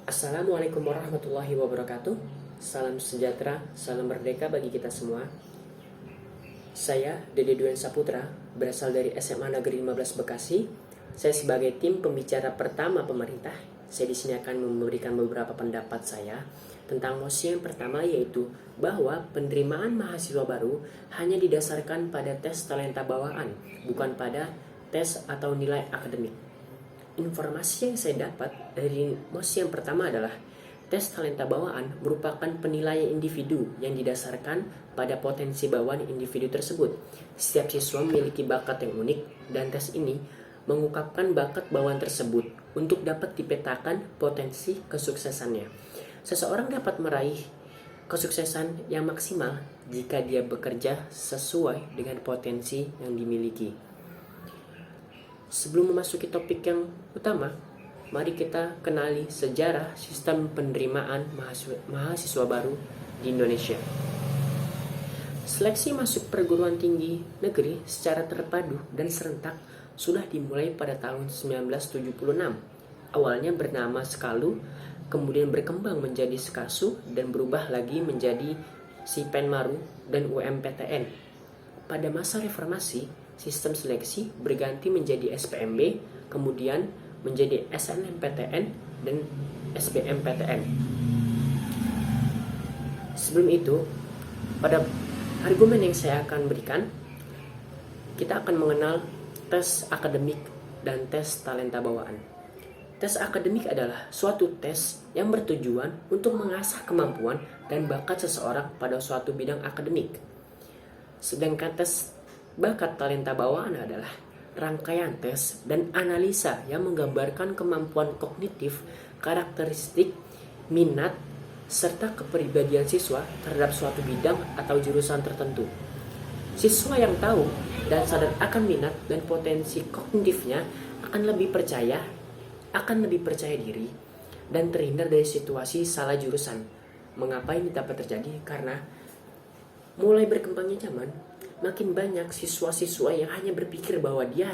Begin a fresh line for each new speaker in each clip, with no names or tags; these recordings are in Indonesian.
Assalamualaikum warahmatullahi wabarakatuh. Salam sejahtera, salam merdeka bagi kita semua. Saya Dede Duen Saputra, berasal dari SMA Negeri 15 Bekasi. Saya sebagai tim pembicara pertama pemerintah. Saya di sini akan memberikan beberapa pendapat saya tentang mosi yang pertama, yaitu bahwa penerimaan mahasiswa baru hanya didasarkan pada tes talenta bawaan, bukan pada tes atau nilai akademik. Informasi yang saya dapat dari mosi yang pertama adalah tes talenta bawaan merupakan penilaian individu yang didasarkan pada potensi bawaan individu tersebut. Setiap siswa memiliki bakat yang unik dan tes ini mengungkapkan bakat bawaan tersebut untuk dapat dipetakan potensi kesuksesannya. Seseorang dapat meraih kesuksesan yang maksimal jika dia bekerja sesuai dengan potensi yang dimiliki. Sebelum memasuki topik yang utama, mari kita kenali sejarah sistem penerimaan mahasiswa baru di Indonesia. Seleksi masuk perguruan tinggi negeri secara terpadu dan serentak sudah dimulai pada tahun 1976. Awalnya bernama Skalu, kemudian berkembang menjadi Skasu dan berubah lagi menjadi Sipenmaru dan UMPTN. Pada masa reformasi, sistem seleksi berganti menjadi SPMB, kemudian menjadi SNMPTN dan SBMPTN. Sebelum itu, pada argumen yang saya akan berikan, kita akan mengenal tes akademik dan tes talenta bawaan. Tes akademik adalah suatu tes yang bertujuan untuk mengasah kemampuan dan bakat seseorang pada suatu bidang akademik. Sedangkan tes bakat talenta bawaan adalah rangkaian tes dan analisa yang menggambarkan kemampuan kognitif, karakteristik, minat, serta kepribadian siswa terhadap suatu bidang atau jurusan tertentu. Siswa yang tahu dan sadar akan minat dan potensi kognitifnya akan lebih percaya diri dan terhindar dari situasi salah jurusan. Mengapa ini dapat terjadi? Karena mulai berkembangnya zaman, makin banyak siswa-siswa yang hanya berpikir bahwa dia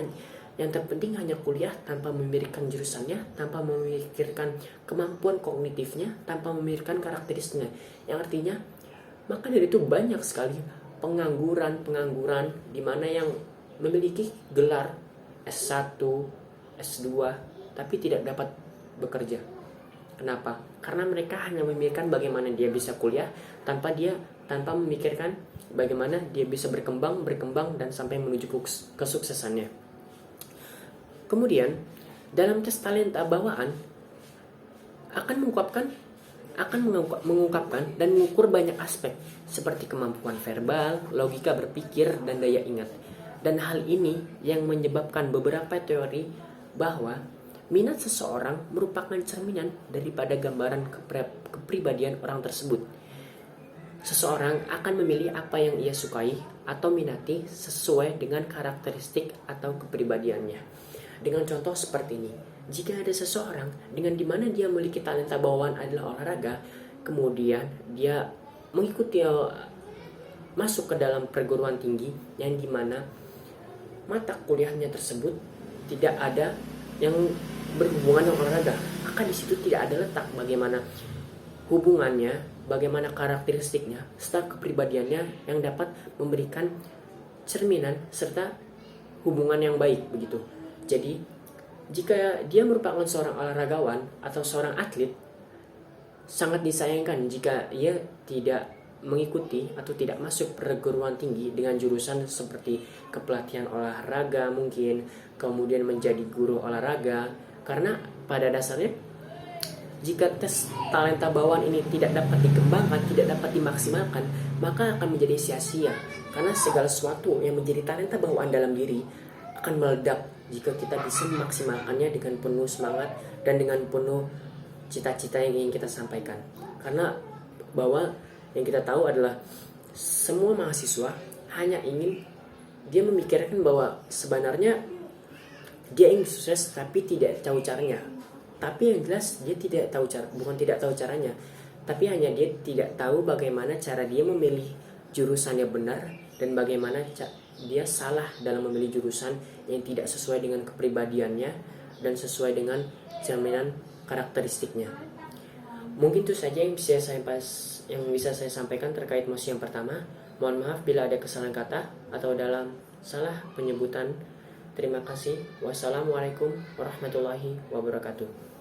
yang terpenting hanya kuliah tanpa memikirkan jurusannya, tanpa memikirkan kemampuan kognitifnya, tanpa memikirkan karakteristiknya. Yang artinya, maka dari itu banyak sekali pengangguran di mana yang memiliki gelar S1, S2, tapi tidak dapat bekerja. Kenapa? Karena mereka hanya memikirkan bagaimana dia bisa kuliah tanpa memikirkan bagaimana dia bisa berkembang dan sampai menuju kesuksesannya. Kemudian, dalam tes talenta bawaan akan mengungkapkan dan mengukur banyak aspek seperti kemampuan verbal, logika berpikir, dan daya ingat. Dan hal ini yang menyebabkan beberapa teori bahwa minat seseorang merupakan cerminan daripada gambaran kepribadian orang tersebut. Seseorang akan memilih apa yang ia sukai atau minati sesuai dengan karakteristik atau kepribadiannya. Dengan contoh seperti ini, jika ada seseorang dengan dimana dia memiliki talenta bawaan adalah olahraga, kemudian dia mengikuti masuk ke dalam perguruan tinggi yang dimana mata kuliahnya tersebut tidak ada yang berhubungan dengan olahraga, maka di situ tidak ada letak bagaimana hubungannya, bagaimana karakteristiknya, serta kepribadiannya yang dapat memberikan cerminan serta hubungan yang baik begitu. Jadi, jika dia merupakan seorang olahragawan atau seorang atlet, sangat disayangkan jika ia tidak mengikuti atau tidak masuk perguruan tinggi dengan jurusan seperti kepelatihan olahraga mungkin, kemudian menjadi guru olahraga, karena pada dasarnya jika tes talenta bawaan ini tidak dapat dikembangkan, tidak dapat dimaksimalkan, maka akan menjadi sia-sia. Karena segala sesuatu yang menjadi talenta bawaan dalam diri akan meledak jika kita bisa memaksimalkannya dengan penuh semangat dan dengan penuh cita-cita yang ingin kita sampaikan. Karena bahwa yang kita tahu adalah semua mahasiswa hanya ingin dia memikirkan bahwa sebenarnya dia ingin sukses tapi tidak tahu caranya. Tapi yang jelas dia tidak tahu caranya, tapi hanya dia tidak tahu bagaimana cara dia memilih jurusan yang benar dan bagaimana dia salah dalam memilih jurusan yang tidak sesuai dengan kepribadiannya dan sesuai dengan cerminan karakteristiknya. Mungkin itu saja yang bisa saya sampaikan terkait mosi yang pertama. Mohon maaf bila ada kesalahan kata atau dalam salah penyebutan. Terima kasih. Wassalamualaikum warahmatullahi wabarakatuh.